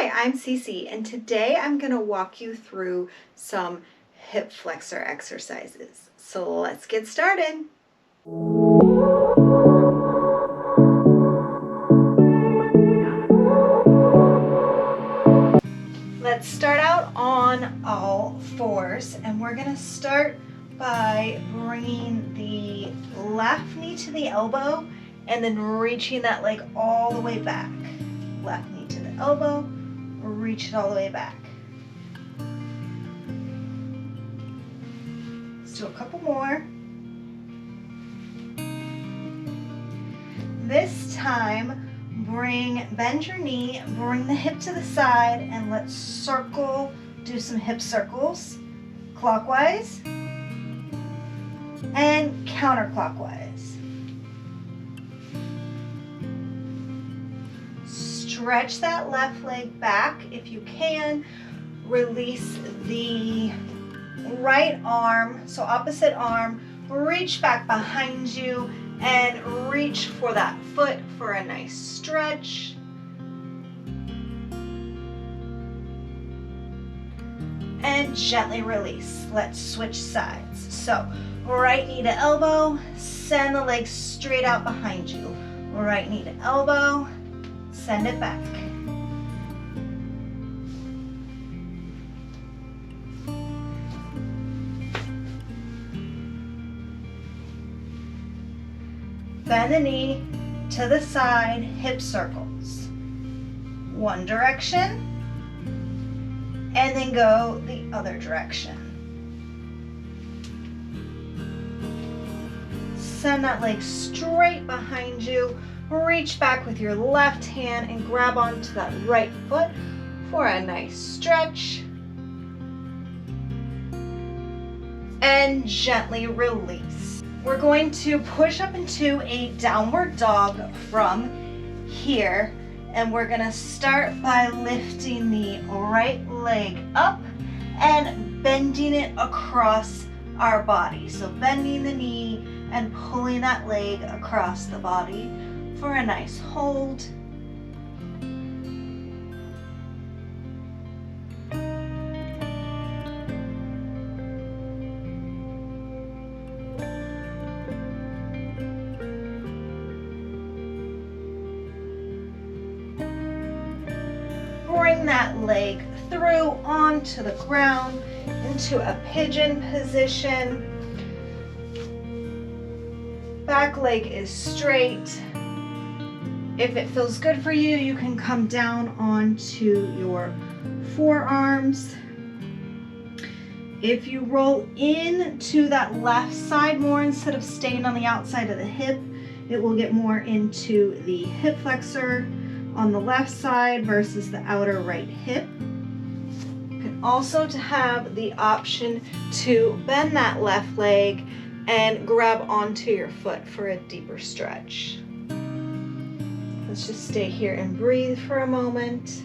Hi, I'm Cece, and today I'm going to walk you through some hip flexor exercises. So let's get started. Let's start out on all fours, and we're going to start by bringing the left knee to the elbow and then reaching that leg all the way back. Left knee to the elbow, reach it all the way back. Let's do a couple more. This time, bend your knee, bring the hip to the side, and let's circle, do some hip circles, clockwise and counterclockwise. Stretch that left leg back if you can. Release the right arm, so opposite arm, reach back behind you and reach for that foot for a nice stretch. And gently release. Let's switch sides. So right knee to elbow, send the leg straight out behind you. Right knee to elbow, send it back. Bend the knee to the side, hip circles. One direction, and then go the other direction. Send that leg straight behind you. Reach back with your left hand and grab onto that right foot for a nice stretch. And gently release. We're going to push up into a downward dog from here, and we're going to start by lifting the right leg up and bending it across our body. So bending the knee and pulling that leg across the body for a nice hold. Bring that leg through onto the ground into a pigeon position. Back leg is straight. If it feels good for you, you can come down onto your forearms. If you roll into that left side more instead of staying on the outside of the hip, it will get more into the hip flexor on the left side versus the outer right hip. You can also have the option to bend that left leg and grab onto your foot for a deeper stretch. Let's just stay here and breathe for a moment.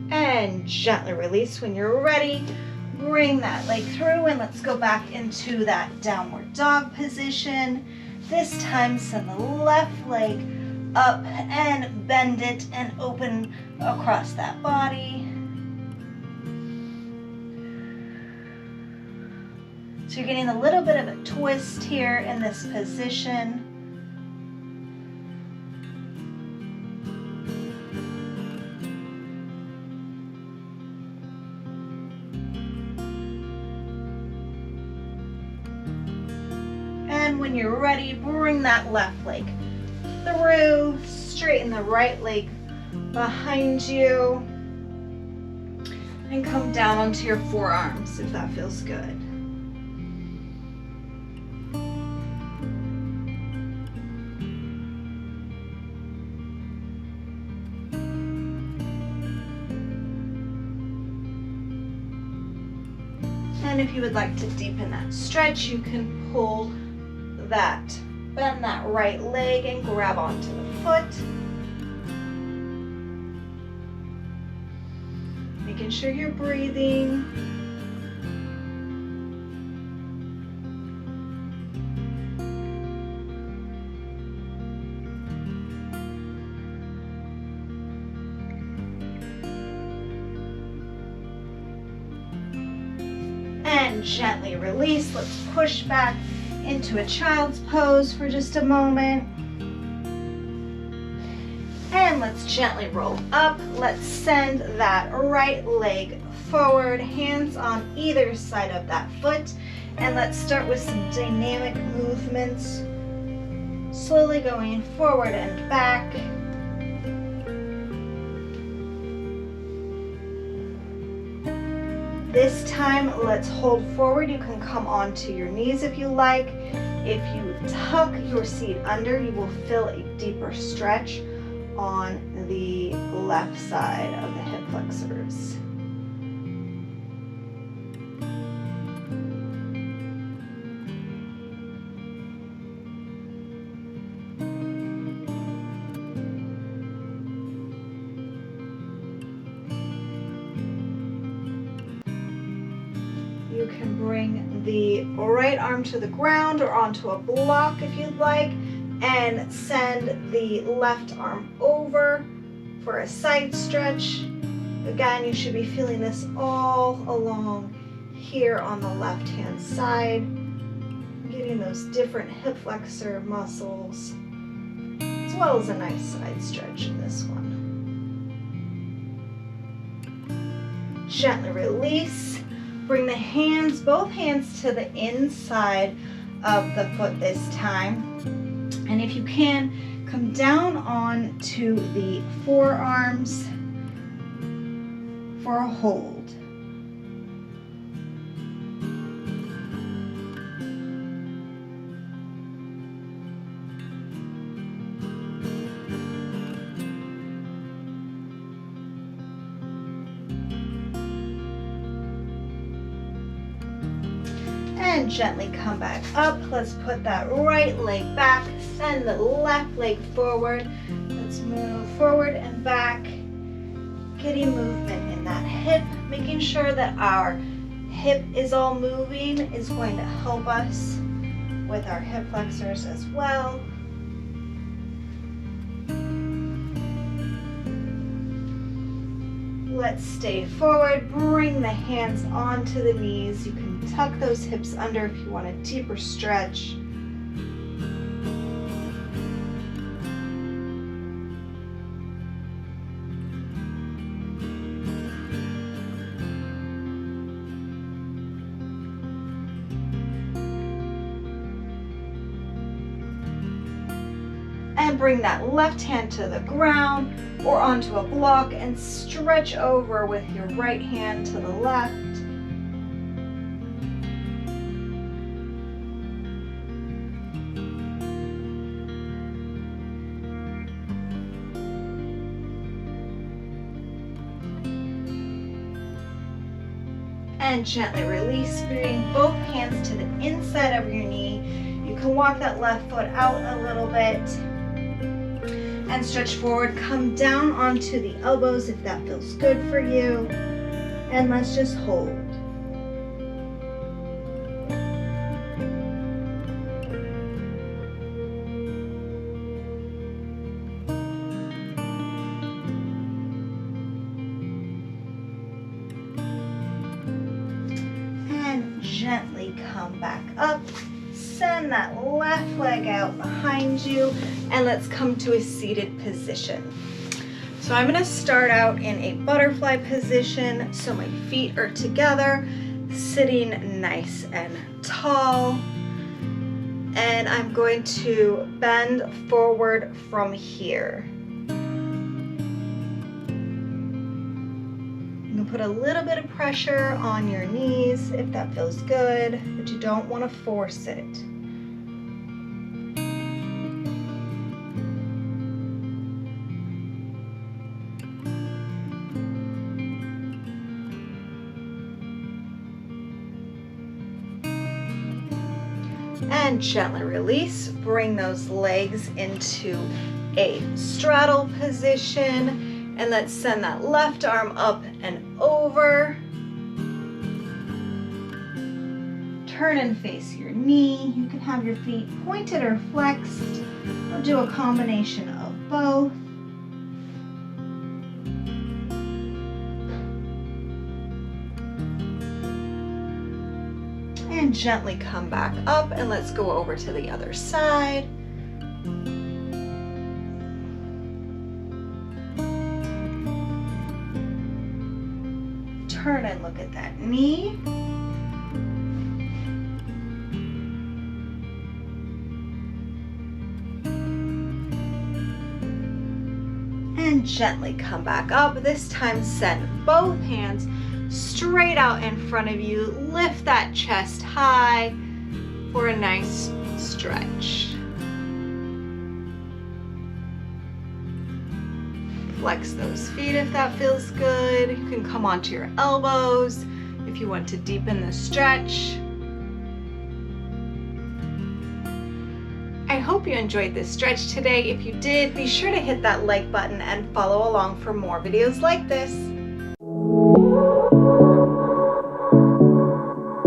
And gently release when you're ready. Bring that leg through and let's go back into that downward dog position. This time send the left leg up and bend it and open across that body. So you're getting a little bit of a twist here in this position. And when you're ready, bring that left leg through, straighten the right leg behind you, and come down onto your forearms if that feels good. And if you would like to deepen that stretch, you can pull that, bend that right leg and grab onto the foot. Making sure you're breathing. And gently release. Let's push back into a child's pose for just a moment. And let's gently roll up. Let's send that right leg forward, hands on either side of that foot. And let's start with some dynamic movements. Slowly going forward and back. This time, let's hold forward. You can come onto your knees if you like. If you tuck your seat under, you will feel a deeper stretch on the left side of the hip flexors. You can bring the right arm to the ground or onto a block if you'd like, and send the left arm over for a side stretch. Again, you should be feeling this all along here on the left-hand side, getting those different hip flexor muscles, as well as a nice side stretch in this one. Gently release. Bring the hands, both hands to the inside of the foot this time. And if you can, come down on to the forearms for a hold. And gently come back up. Let's put that right leg back, send the left leg forward. Let's move forward and back, getting movement in that hip, making sure that our hip is all moving is going to help us with our hip flexors as well. Let's stay forward, bring the hands onto the knees. You can tuck those hips under if you want a deeper stretch. And bring that left hand to the ground or onto a block and stretch over with your right hand to the left. And gently release, bring both hands to the inside of your knee. You can walk that left foot out a little bit and stretch forward. Come down onto the elbows if that feels good for you. And let's just hold. And gently come back up. Send that left leg out behind you, and let's come to a seated position. So I'm going to start out in a butterfly position, so my feet are together, sitting nice and tall, and I'm going to bend forward from here. You can put a little bit of pressure on your knees if that feels good, but you don't want to force it. And gently release, bring those legs into a straddle position, and let's send that left arm up and over. Turn and face your knee. You can have your feet pointed or flexed, or do a combination of both. And gently come back up, and let's go over to the other side. Turn and look at that knee. And gently come back up. This time send both hands straight out in front of you. Lift that chest high for a nice stretch. Flex those feet if that feels good. You can come onto your elbows if you want to deepen the stretch. I hope you enjoyed this stretch today. If you did, be sure to hit that like button and follow along for more videos like this.